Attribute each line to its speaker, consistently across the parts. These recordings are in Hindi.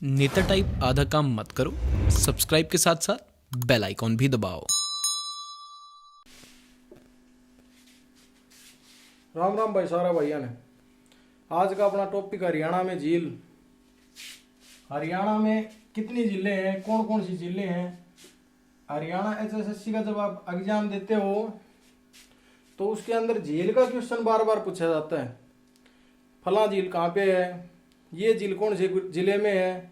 Speaker 1: नेता टाइप आधा काम मत करो, सब्सक्राइब के साथ साथ बेल आइकॉन भी दबाओ।
Speaker 2: राम राम भाई सारा भैया ने। आज का अपना टॉपिक हरियाणा में झील। हरियाणा में कितनी जिले हैं, कौन कौन सी जिले हैं। हरियाणा एचएसएससी का जब आप एग्जाम देते हो तो उसके अंदर झील का क्वेश्चन बार बार पूछा जाता है। फला झील कहाँ पे है, ये झील कौन से जिले में है,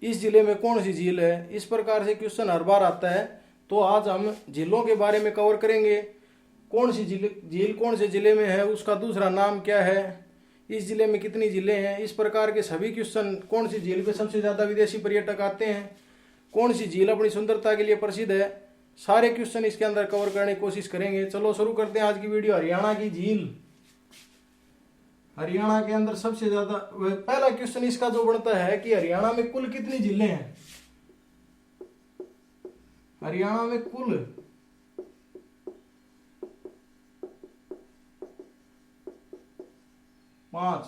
Speaker 2: इस जिले में कौन सी झील है। इस प्रकार से क्वेश्चन हर बार आता है। तो आज हम झीलों के बारे में कवर करेंगे। कौन सी झील कौन से जिले में है, उसका दूसरा नाम क्या है, इस जिले में कितनी झीलें हैं। इस प्रकार के सभी क्वेश्चन, कौन सी झील पे सबसे ज़्यादा विदेशी पर्यटक आते हैं, कौन सी झील अपनी सुंदरता के लिए प्रसिद्ध है, सारे क्वेश्चन इसके अंदर कवर करने की कोशिश करेंगे। चलो शुरू करते हैं आज की वीडियो। हरियाणा की झील। हरियाणा के अंदर सबसे ज्यादा पहला क्वेश्चन इसका जो बनता है कि हरियाणा में कुल कितनी जिले हैं। हरियाणा में कुल 5।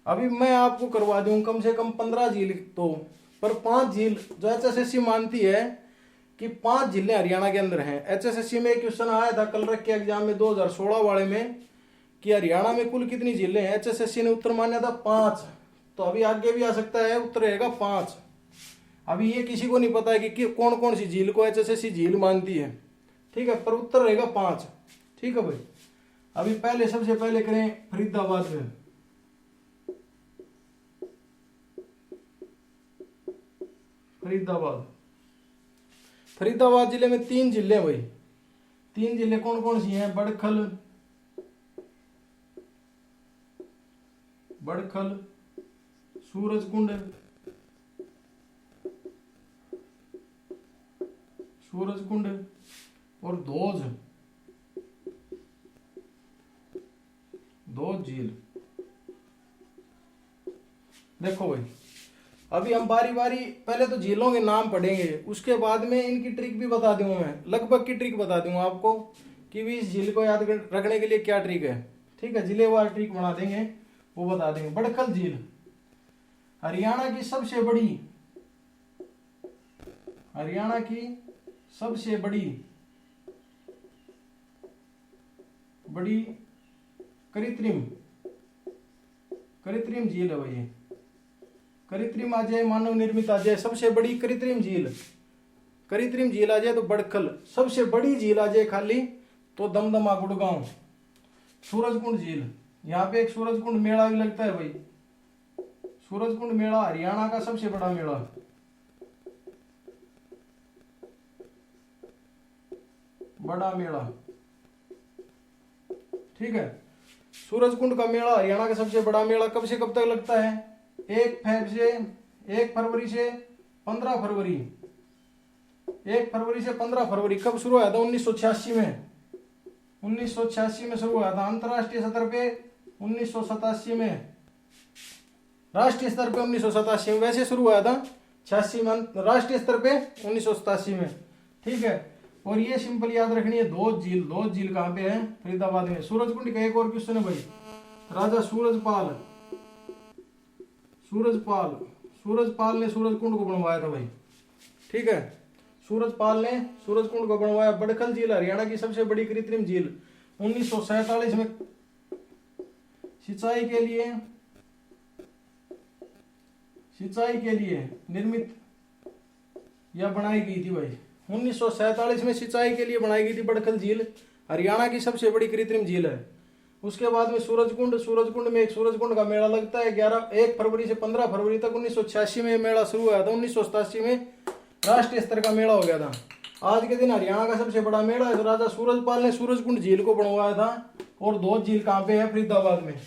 Speaker 2: अभी मैं आपको करवा दूं कम से कम 15 झील तो, पर 5 झील जो एचएसएससी मानती है कि 5 जिले हरियाणा के अंदर हैं। एचएसएससी में एक क्वेश्चन आया था कल रख के एग्जाम में 2016 वाले में कि हरियाणा में कुल कितनी जिले हैं। एचएसएससी ने उत्तर माना था 5। तो अभी आगे भी आ सकता है, उत्तर रहेगा 5। अभी ये किसी को नहीं पता है कि कौन कौन सी झील को एचएसएससी झील मानती है, ठीक है, पर उत्तर रहेगा 5। ठीक है भाई। अभी पहले सबसे पहले करें फरीदाबाद में। फरीदाबाद जिले में 3 जिले भाई। 3 जिले कौन कौन सी हैं? बड़खल, सूरजकुंड और धोज झील। देखो भाई, अभी हम बारी बारी पहले तो झीलों के नाम पढ़ेंगे, उसके बाद में इनकी ट्रिक भी बता दूंगा। मैं लगभग की ट्रिक बता दूंगा आपको कि भी इस झील को याद रखने के लिए क्या ट्रिक है। ठीक है, जिलेवार ट्रिक बना देंगे, वो बता देंगे। बड़खल झील हरियाणा की सबसे बड़ी कृत्रिम झील है भाई। कृत्रिम आ जाए, मानव निर्मित आ जाए, सबसे बड़ी कृत्रिम झील आ जाए तो बड़खल। सबसे बड़ी झील आ जाए खाली तो दमदमा, गुड़गांव। सूरजकुंड झील, यहाँ पे एक सूरजकुंड मेला भी लगता है भाई। सूरजकुंड मेला हरियाणा का सबसे बड़ा मेला। ठीक है, सूरजकुंड का मेला हरियाणा का सबसे बड़ा मेला कब से कब तक लगता है? 1 फरवरी से 15 फरवरी। 1 फरवरी से 15 फरवरी। कब शुरू हुआ था? 1986 में। 1986 में शुरू हुआ था। अंतरराष्ट्रीय स्तर पे 1987 में। राष्ट्रीय स्तर पे 1987 में। वैसे शुरू हुआ था 86 में, राष्ट्रीय स्तर पे 1987 में। ठीक है, और ये सिंपल याद रखनी है। धोज झील कहाँ पे है? फरीदाबाद में। सूरजकुंड का एक और क्वेश्चन है भाई। राजा सूरजपाल ने सूरजकुंड को बनवाया था भाई। ठीक है, सूरजपाल ने सूरजकुंड को बनवाया। बड़खल झील हरियाणा की सबसे बड़ी कृत्रिम झील 1947 में सिंचाई के लिए निर्मित या बनाई गई थी भाई। 1947 में सिंचाई के लिए बनाई गई थी बड़खल झील। हरियाणा की सबसे बड़ी कृत्रिम झील है। उसके बाद में सूरजकुंड में एक सूरजकुंड का मेला लगता है 1 फरवरी से 15 फरवरी तक। 1986 में मेला शुरू हुआ था। 1987 में राष्ट्रीय स्तर का मेला हो गया था। आज के दिन हरियाणा का सबसे बड़ा मेला है। राजा सूरजपाल ने सूरजकुंड झील को बनवाया था। और धोज झील कहाँ पे है? फरीदाबाद में।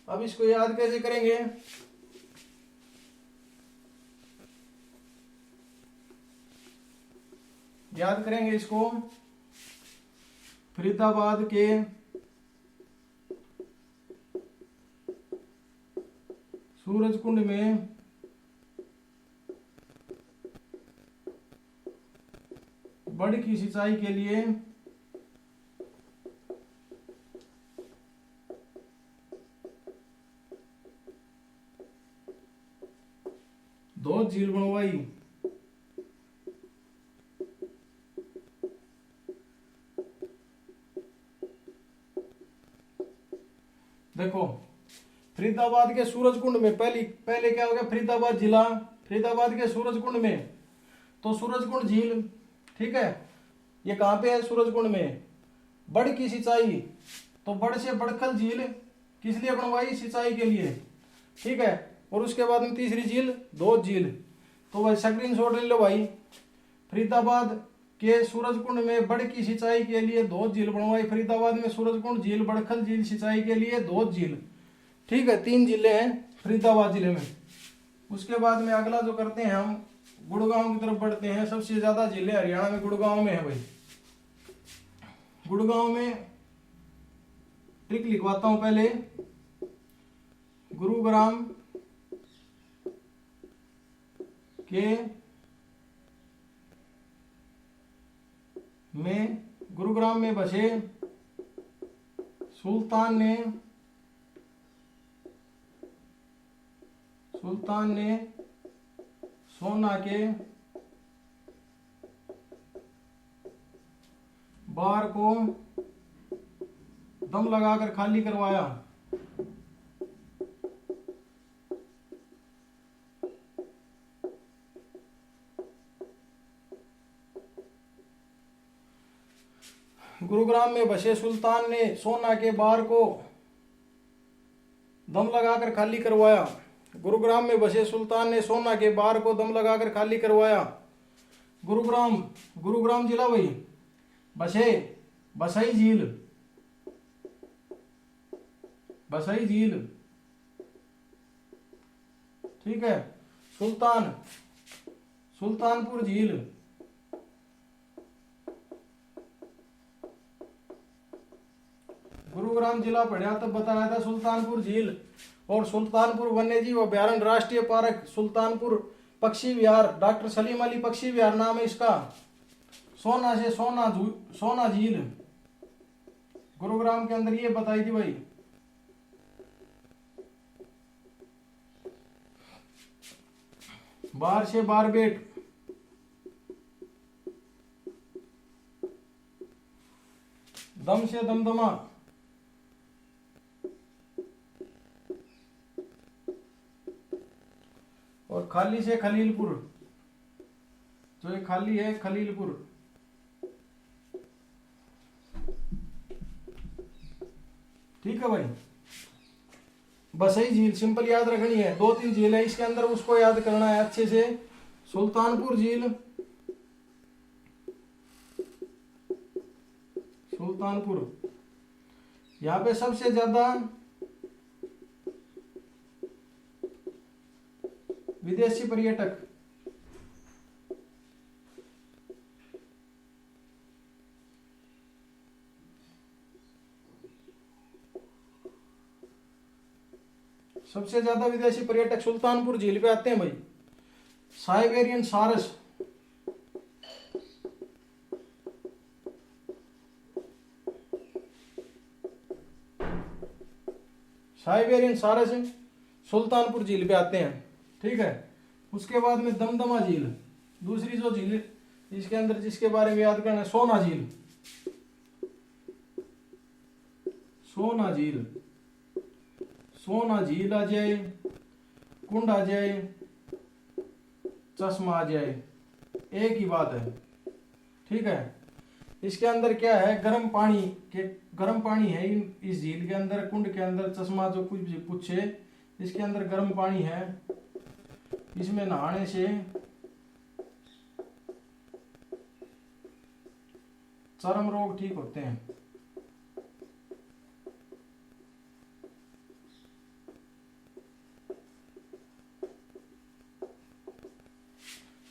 Speaker 2: अब इसको याद कैसे करेंगे? याद करेंगे इसको, फरीदाबाद के सूरजकुंड में बाढ़ की सिंचाई के लिए धोध झील बनवाई। देखो फरीदाबाद के सूरजकुंड में पहले क्या हो गया, फरीदाबाद जिला, फरीदाबाद के सूरजकुंड में, तो सूरजकुंड झील, ठीक है, ये कहां पे है, सूरजकुंड में। बड़ की सिंचाई, तो बड़ से बड़खल झील किस लिए बनवाई, सिंचाई के लिए, ठीक है। और उसके बाद में तीसरी झील धोध झील। तो भाई स्क्रीन शॉट ले लो भाई, फरीदाबाद के सूरजकुंड में बड़ की सिंचाई के लिए धोध झील बनवाई, फरीदाबाद में सूरजकुंड झील, बड़खल झील सिंचाई के लिए धोध झील, ठीक है। 3 जिले हैं फरीदाबाद जिले में। उसके बाद में अगला जो करते हैं हम, गुड़गांव की तरफ बढ़ते हैं। सबसे ज्यादा जिले हरियाणा में गुड़गांव में है भाई। गुड़गांव में ट्रिक लिखवाता हूं पहले, गुरुग्राम के गुरुग्राम में बसे सुल्तान ने सोना के बार को दम लगाकर खाली करवाया। गुरुग्राम में बसे सुल्तान ने सोना के बार को दम लगाकर खाली करवाया। गुरुग्राम में बसे सुल्तान ने सोना के बार को दम लगाकर खाली करवाया। गुरुग्राम जिला भाई। बसे बसई झील, ठीक है। सुल्तानपुर झील, गुरुग्राम जिला पढ़ा तब बताया था सुल्तानपुर झील। और सुल्तानपुर वन्यजीव अभ्यारण्य राष्ट्रीय पार्क, सुल्तानपुर पक्षी विहार, डॉक्टर सलीम अली पक्षी विहार नाम है इसका। सोना से सोना झील गुरुग्राम के अंदर, ये बताई थी भाई। बार से बारबेट, दम से दमदमा, और खाली से खलीलपुर, जो ये खाली है खलीलपुर। ठीक है भाई। बसई झील सिंपल याद रखनी है, 2-3 झील है इसके अंदर, उसको याद करना है अच्छे से। सुल्तानपुर झील, सुल्तानपुर, यहाँ पे सबसे ज्यादा विदेशी पर्यटक, सबसे ज्यादा विदेशी पर्यटक सुल्तानपुर झील पे आते हैं भाई। साइबेरियन सारस, सुल्तानपुर झील पे आते हैं, ठीक है। उसके बाद में दमदमा झील, दूसरी जो झील इसके अंदर जिसके बारे में याद करना है, सोना झील, सोना झील आ जाए, कुंड आ जाए, चश्मा आ जाए, एक ही बात है, ठीक है। इसके अंदर क्या है, गर्म पानी है इस झील के अंदर, कुंड के अंदर, चश्मा जो कुछ भी पूछे, इसके अंदर गर्म पानी है। इसमें नहाने से चर्म रोग ठीक होते हैं।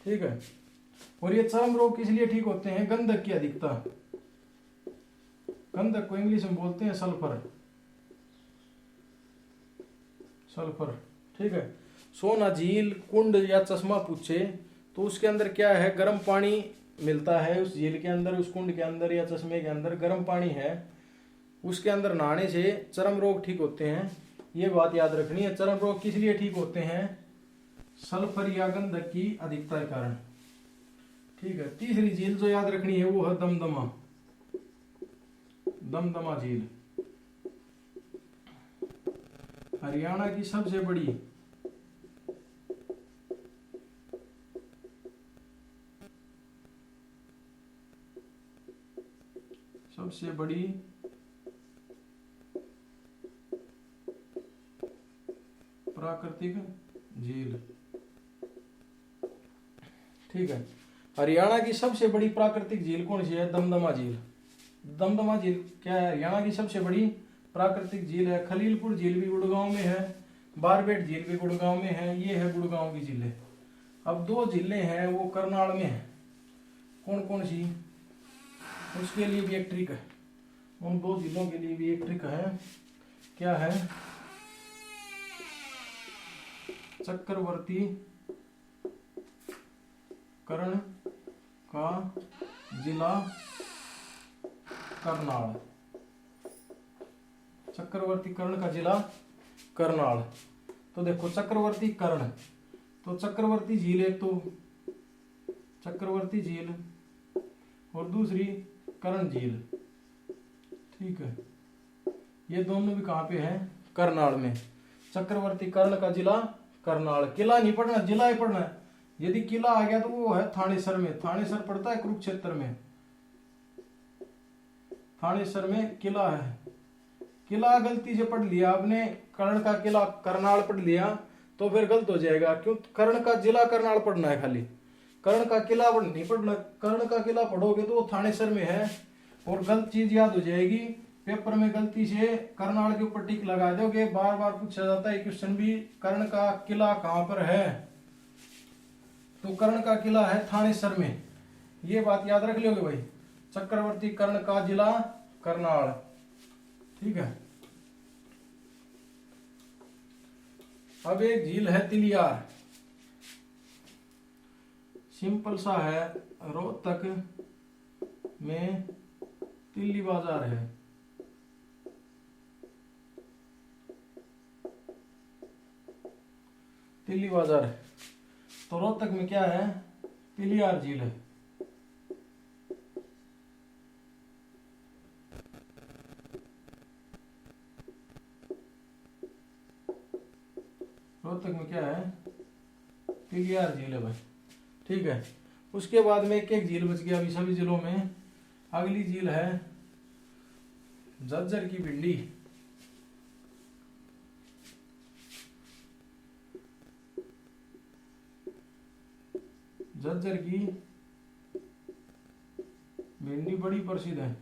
Speaker 2: ठीक है। और ये चर्म रोग किस लिए ठीक होते हैं, गंधक की अधिकता, गंधक को इंग्लिश में बोलते हैं सल्फर, ठीक है। सोना झील, कुंड या चश्मा पूछे तो उसके अंदर क्या है, गर्म पानी मिलता है उस झील के अंदर, उस कुंड के अंदर या चश्मे के अंदर गर्म पानी है, उसके अंदर नहाने से चर्म रोग ठीक होते हैं। ये बात याद रखनी है। चर्म रोग किस लिए ठीक होते हैं, सल्फर या गंधक की अधिकता के कारण। ठीक है, तीसरी झील जो याद रखनी है वो है दमदमा। दमदमा झील हरियाणा की सबसे बड़ी प्राकृतिक झील। ठीक है, हरियाणा की सबसे बड़ी प्राकृतिक झील कौन सी है? दमदमा झील। दमदमा झील क्या है? हरियाणा की सबसे बड़ी प्राकृतिक झील है। खलीलपुर झील भी गुड़गांव में है, बारबेट झील भी गुड़गांव में है। ये है गुड़गांव की झीलें। अब दो झीलें हैं वो करनाल में है। कौन कौन सी? उसके लिए भी एक ट्रिक है, उन दो जिलों के लिए भी एक ट्रिक है। क्या है? चक्रवर्ती कर्ण का जिला करनाल। चक्रवर्ती कर्ण का जिला करनाल। तो देखो चक्रवर्ती कर्ण, तो चक्रवर्ती झील एक तो चक्रवर्ती झील और दूसरी कर्ण झील। ठीक है, ये दोनों भी कहाँ पे है? करनाल में। चक्रवर्ती कर्ण का जिला करनाल। किला नहीं पढ़ना, जिला ही पढ़ना है। यदि किला आ गया तो वो है थानेसर में। थानेसर पड़ता है कुरुक्षेत्र में। थानेसर में किला है। किला गलती से पढ़ लिया आपने, कर्ण का किला करनाल पढ़ लिया तो फिर गलत हो जाएगा। क्यों? कर्ण का जिला करनाल पढ़ना है खाली, कर्ण का किला नहीं पढ़ना। कर्ण का किला पढ़ोगे तो वो थानेसर में है और गलत चीज याद हो जाएगी। पेपर में गलती से करनाल के ऊपर टिक लगा दोगे। बार बार पूछा जाता है क्वेश्चन भी, कर्ण का किला कहां पर है? तो कर्ण का किला है थानेसर में। ये बात याद रख लोगे भाई। चक्रवर्ती कर्ण का जिला करनाल। ठीक है, अब एक झील है तिलियार। सिंपल सा है, रोहतक में तिल्ली बाजार है। तिल्ली बाजार है तो रोहतक में क्या है? तिलियार झील है। रोहतक में क्या है? तिलियार झील है भाई। ठीक है, उसके बाद में एक एक झील बच गया अभी सभी जिलों में। अगली झील है झज्जर की भिंडी। झज्जर की भिंडी बड़ी प्रसिद्ध है।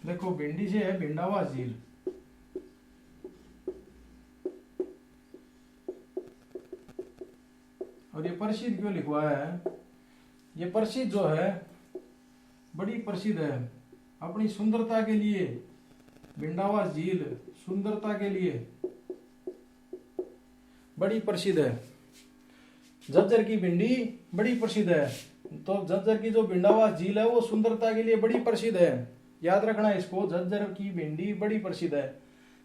Speaker 2: देखो भिंडी से है भिंडावास झील। और ये प्रसिद्ध क्यों लिखवाया है? ये प्रसिद्ध जो है बड़ी प्रसिद्ध है अपनी सुंदरता के लिए। भिंडावास झील सुंदरता के लिए बड़ी प्रसिद्ध है। झज्जर की भिंडी बड़ी प्रसिद्ध है। तो झज्जर की जो भिंडावास झील है वो सुंदरता के लिए बड़ी प्रसिद्ध है। याद रखना इसको, झज्जर की भिंडी बड़ी प्रसिद्ध है।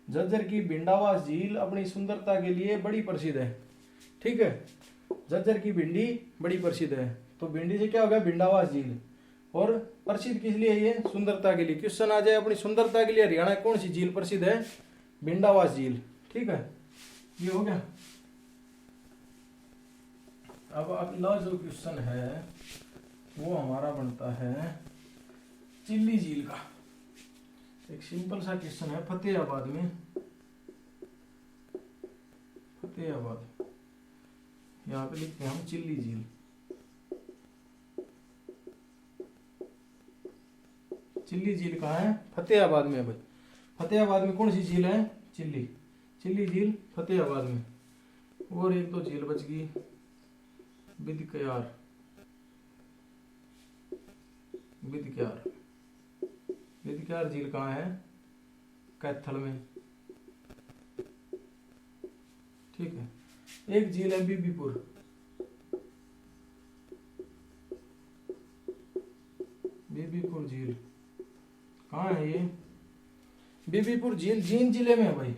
Speaker 2: झज्जर की भिंडावास झील अपनी सुंदरता के लिए बड़ी प्रसिद्ध है। ठीक है, झज्जर की भिंडी बड़ी प्रसिद्ध है। तो भिंडी से क्या हो गया? भिंडावास झील। और प्रसिद्ध किस लिए? ये सुंदरता के लिए। क्वेश्चन आ जाए अपनी सुंदरता के लिए हरियाणा कौन सी झील प्रसिद्ध है? भिंडावास झील। ठीक है, ये हो गया। अब अगला जो क्वेश्चन है वो हमारा बनता है चिल्ली झील का। एक सिंपल सा क्वेश्चन है फतेहाबाद में। फतेहाबाद, यहाँ पे लिखते हैं हम चिल्ली झील। चिल्ली झील कहाँ है? फतेहाबाद में है भाई। फतेहाबाद में कौन सी झील है? चिल्ली। चिल्ली झील फतेहाबाद में। और एक दो झील बच गई, बिदक्यार। बिदक्यार, बिदक्यार झील कहाँ है? कैथल में। ठीक है, एक झील है बीबीपुर। झील कहाँ है ये? बीबीपुर झील जींद जिले में है भाई,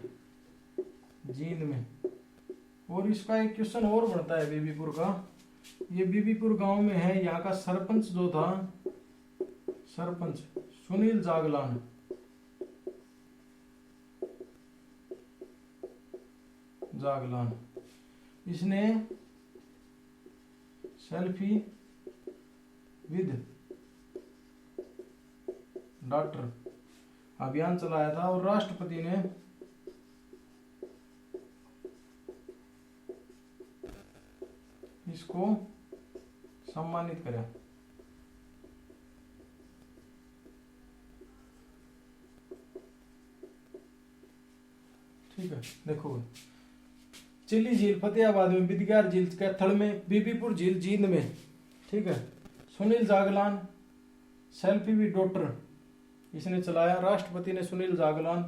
Speaker 2: जींद में। और इसका एक क्वेश्चन और बनता है बीबीपुर का। ये बीबीपुर गांव में है, यहाँ का सरपंच जो था, सरपंच सुनील जागलान। जागलान इसने सेल्फी विद डॉक्टर अभियान चलाया था और राष्ट्रपति ने इसको सम्मानित करा। ठीक है, देखो चिल्ली झील फतेहाबाद में, बिदगार झील कैथल में, बीबीपुर झील जींद में। ठीक है, Sunil Jaglan selfie with doctor इसने चलाया। राष्ट्रपति ने सुनील जागलान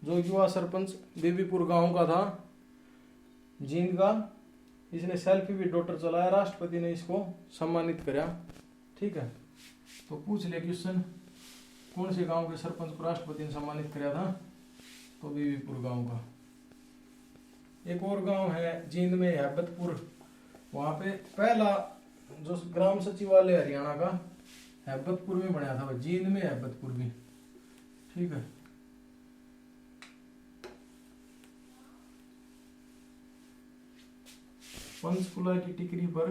Speaker 2: जो युवा सरपंच बीबीपुर गांव का था जींद का, इसने सेल्फी विद डॉक्टर चलाया, राष्ट्रपति ने इसको सम्मानित करा। ठीक है, तो पूछ ले क्वेश्चन, कौन से गांव के सरपंच को राष्ट्रपति ने सम्मानित करा था? तो बीबीपुर गांव का। एक और गांव है जींद में, हैबतपुर। वहां पे पहला जो ग्राम सचिवालय हरियाणा का हैबतपुर में बनाया था, जींद में हैबतपुर भी। ठीक है, पंचकुला की टिकरी पर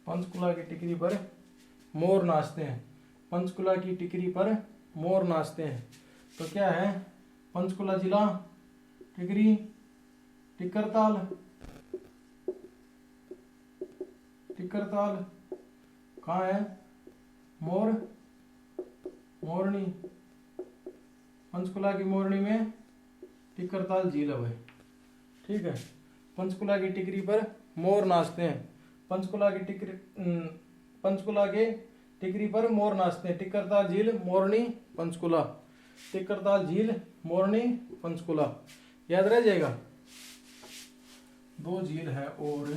Speaker 2: पंचकुला की टिकरी पर मोर नाचते हैं। पंचकुला की टिकरी पर मोर नाचते हैं, तो क्या है? पंचकुला जिला, टिकरी, टिकरताल, टिकरताल कहाँ है? मोर, मोरनी, पंचकुला की मोरनी में टिकरताल झील है। ठीक है, पंचकुला की टिकरी पर मोर नाचते हैं। पंचकुला की टिकरी पर मोर नाचते हैं। टिकरताल झील, मोरनी, पंचकुला। टिकरताल झील, मोरनी, पंचकुला, याद रह जाएगा। दो झील है और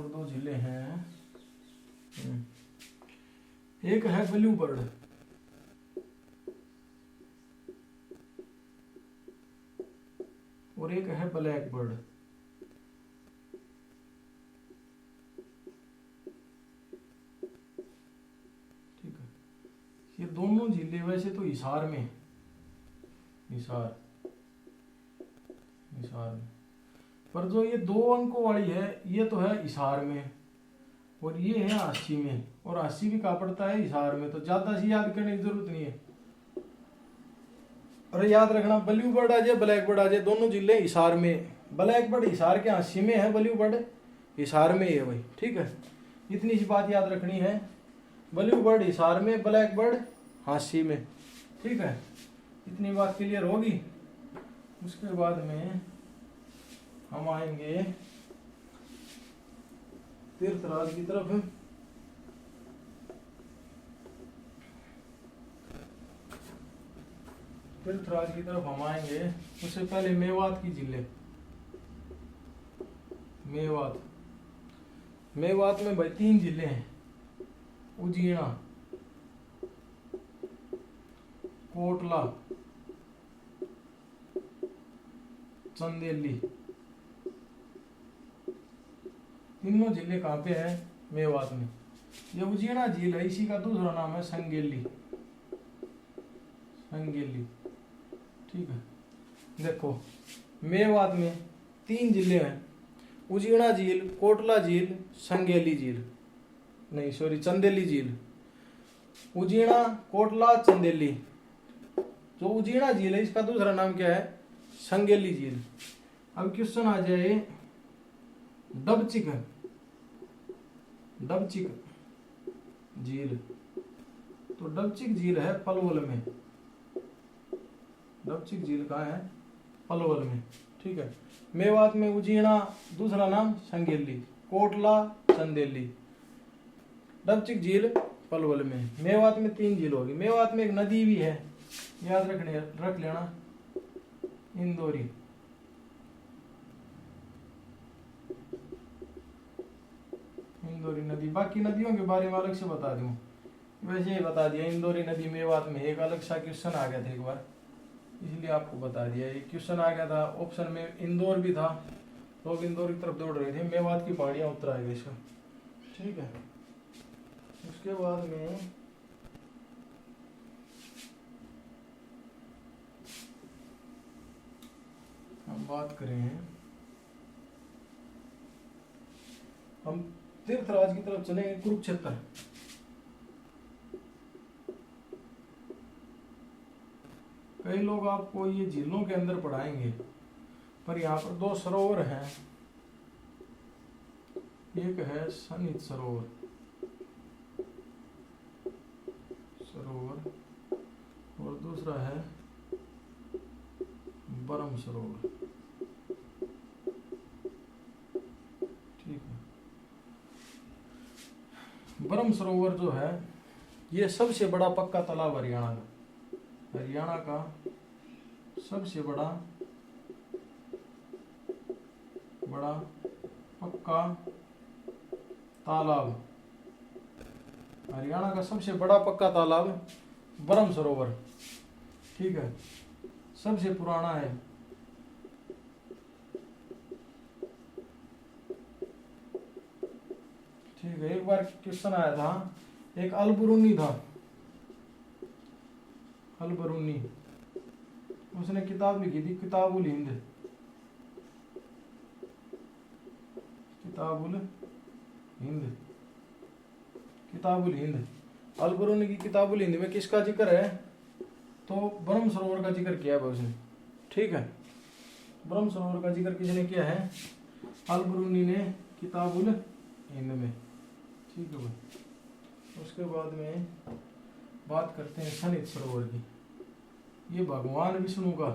Speaker 2: दो झीलें हैं। एक है ब्लू बर्ड, और एक है ब्लैक बर्ड। ठीक है, ये दोनों झीलें वैसे तो हिसार में, हिसार में, पर जो ये 2 अंकों वाली है ये तो है हिसार में, और ये है हांसी में, और हांसी भी कहाँ पड़ता है? हिसार में। तो ज्यादा सी याद करने की जरूरत नहीं है। और याद रखना, ब्लू बर्ड आ जाए, ब्लैक बर्ड आ जाए, दोनों जिले हिसार में। ब्लैक बर्ड हिसार के हांसी में है, ब्लू बर्ड हिसार में है भाई। ठीक है, इतनी सी बात याद रखनी है। ब्लू बर्ड हिसार में, ब्लैक बर्ड हांसी में। ठीक है, इतनी बात क्लियर होगी। उसके बाद में हम आएंगे तीर्थराज की तरफ। तीर्थराज की तरफ हम आएंगे, उससे पहले मेवात की जिले। मेवात में भाई 3 जिले हैं, उजीना, कोटला, चंदेली। तीनों जिले कहाँ पे हैं? मेवात में। ये उजीना झील है, इसी का दूसरा नाम है संगेली। ठीक है, देखो मेवात में 3 जिले हैं, उजीना झील, कोटला झील, संगेली झील, नहीं सॉरी चंदेली झील। उजीना, कोटला, चंदेली। जो उजीना झील है इसका दूसरा नाम क्या है? संगेली झील। अब क्वेश्चन आ जाए डबचिक झील। तो डबचिक झील है पलवल में। डबचिक झील कहाँ है? पलवल में। ठीक है, मेवात में उजीना, दूसरा नाम संगेली, कोटला, चंदेली। डबचिक झील पलवल में। मेवात में 3 झील होगी। मेवात में एक नदी भी है, याद रख लेना, इंदौरी। इंदौरी नदी। बाकी नदियों के बारे में अलग से बता दूं, वैसे ही बता दिया। इंदौरी नदी मेवात में। एक अलग सा क्वेश्चन आ गया था एक बार, इसलिए आपको बता दिया। ये क्वेश्चन आ गया था ऑप्शन में, इंदौर भी था, लोग इंदौर की तरफ दौड़ रहे थे, मेवात की पहाड़ियां उतर आएगा इसका। ठीक है, उसके बाद में हम बात करें, हम तीर्थराज की तरफ चलेंगे, कुरुक्षेत्र। कई लोग आपको ये झीलों के अंदर पढ़ाएंगे, पर यहाँ पर 2 सरोवर हैं। एक है सनित सरोवर और दूसरा है बरम सरोवर। ठीक है, बरम सरोवर जो है ये सबसे बड़ा पक्का तालाब हरियाणा का। हरियाणा का सबसे बड़ा पक्का तालाब, हरियाणा का सबसे बड़ा पक्का तालाब बरम सरोवर। ठीक है, सबसे पुराना है। ठीक है, एक बार क्वेश्चन आया था, एक अलबरूनी था, अलबरूनी, उसने किताब लिखी थी किताबुल हिंद। किताबुल हिंद। अलबरूनी की किताबुल हिंद में किसका जिक्र है, तो ब्रह्म सरोवर का जिक्र किया है उसने। ठीक है, ब्रह्म सरोवर का जिक्र किसने किया है, अलबरूनी ने किताबुल हिंद में। ठीक है भाई, उसके बाद में बात करते हैं सनित सरोवर की। ये भगवान विष्णु का,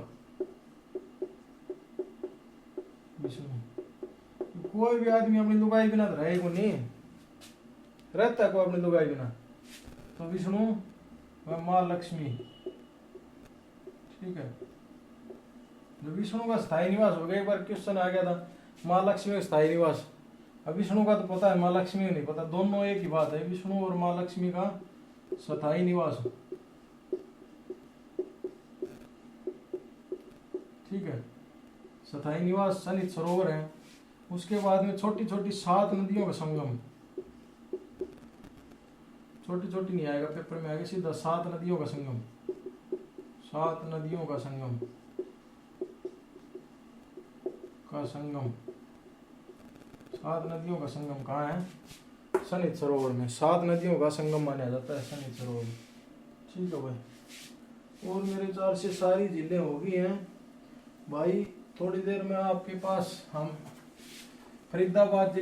Speaker 2: कोई भी आदमी अपनी लुगाई बिना तो रहेगा नहीं, रहता है कोई अपनी लुगाई बिना, तो विष्णु व माँ लक्ष्मी। ठीक है, जो विष्णु का स्थायी निवास हो गया। एक बार क्वेश्चन आ गया था माँ लक्ष्मी का स्थायी निवास। अब विष्णु का तो पता है, माँ लक्ष्मी का नहीं पता, दोनों एक ही बात है, विष्णु और माँ लक्ष्मी का स्थायी निवास। ठीक है, स्थायी निवास सनित सरोवर है। उसके बाद में छोटी छोटी 7 नदियों का संगम, छोटी छोटी नहीं आएगा पेपर में, आएगा सीधा 7 नदियों का संगम। 7 नदियों का संगम, 7 नदियों का संगम कहाँ है, सनित सरोवर में। 7 नदियों का संगम माना जाता है सनित सरोवर। ठीक है भाई, और मेरे ख्याल से सारी जिले हो गई हैं भाई। थोड़ी देर में आपके पास हम फरीदाबाद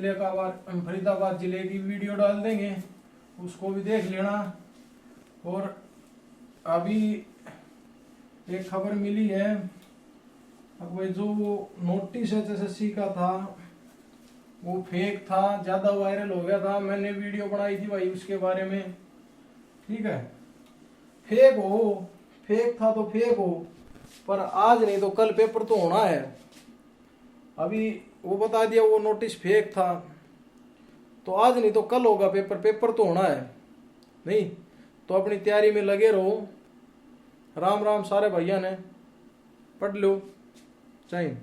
Speaker 2: जिले की वीडियो डाल देंगे, उसको भी देख लेना। और अभी एक खबर मिली है, अब भाई जो वो नोटिस एसएससी का था वो फेक था, ज्यादा वायरल हो गया था। मैंने वीडियो बनाई थी भाई उसके बारे में। ठीक है, फेक था तो फेक हो, पर आज नहीं तो कल पेपर तो होना है। अभी वो बता दिया वो नोटिस फेक था, तो आज नहीं तो कल होगा पेपर तो होना है। नहीं तो अपनी तैयारी में लगे रहो। राम राम सारे भैया ने, पढ़ लो। जय हिंद।